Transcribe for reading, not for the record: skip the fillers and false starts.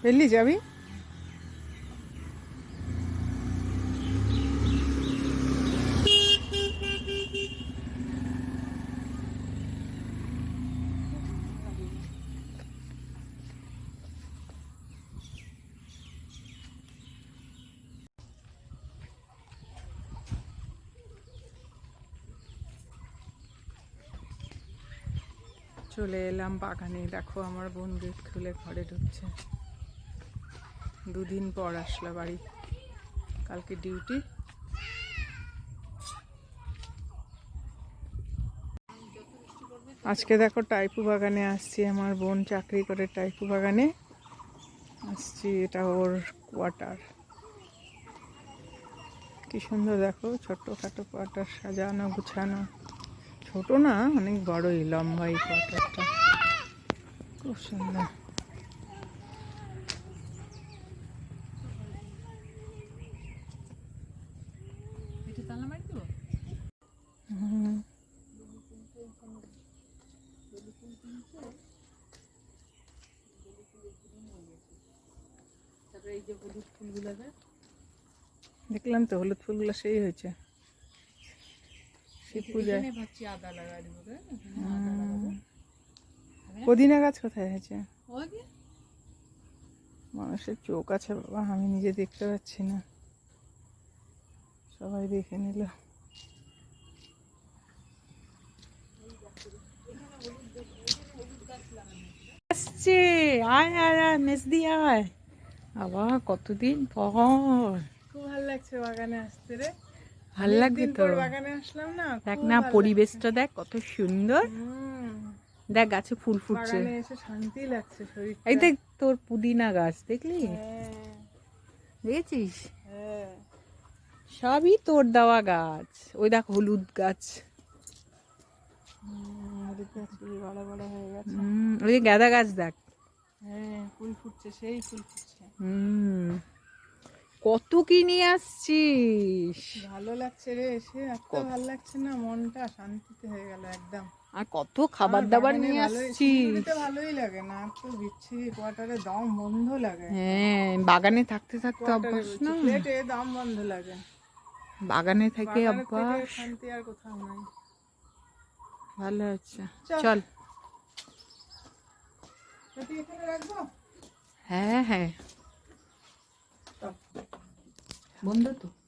পেলি যাবি? চলে এলাম বাগানে। দেখো আমার বোন গেট খুলে ঘরে ঢুকছে। দুদিন পর আসলো বাড়ি, কালকে ডিউটি। আজকে দেখো টাইপু বাগানে আসছি, আমার বোন চাকরি করে টাইপু বাগানে আসছি, এটা ওর কোয়ার্টার। কি সুন্দর দেখো, ছোট্টখাটো কোয়ার্টার, সাজানো গুছানো। ছোট না, অনেক বড়ই, লম্বা এই কোয়ার্টারটা, খুব সুন্দর। দেখলাম তো হলুদ ফুলগুলো সেই হয়েছে শিব পূজায়। পুদিনা গাছ কোথায় হয়েছে? মানুষের চোখ আছে বাবা, আমি নিজে দেখতে পাচ্ছি না, সবাই দেখে নিল। আসছে, আয় আয় আয়, মেজদি আয়। আবার কতদিন পর, খুব ভালো লাগছে বাগানে আসতে রে। ভাল লাগবে তো, বাগানে আসলাম না, দেখ না পরিবেশটা, দেখ কত সুন্দর। দেখ গাছে ফুল ফুটছে, বাগানে এসে শান্তি লাগছে শরীর। এই দেখ তোর পুদিনা গাছ দেখলি? দেখেছিস? সবই তোর দেওয়া গাছ। ওই দেখ হলুদ গাছ, বড় বড় হয়ে গেছে। ওই গাঁদা গাছ দেখ, হ্যাঁ ফুল ফুটছে, সেই ফুল ফুটছে। কত কি নিয়ে আসছিস, ভালো লাগছে রে এসে, এত ভালো লাগছে না, মনটা শান্তিতে হয়ে গেল একদম। আর কত খাবার দাবার নিয়ে আসছিস। ভালোই লাগে না, তো বিচ্ছিরি কোয়ার্টারে দম বন্ধ লাগে। হ্যাঁ, বাগানে থাকতে থাকতে অভ্যাস না, ফ্ল্যাটে দম বন্ধ লাগে, বাগানে থেকে অভ্যাস, শান্তি আর কোথাও নাই। ভালো আছে, চল। হ্যাঁ হ্যাঁ, বন্ধ তো।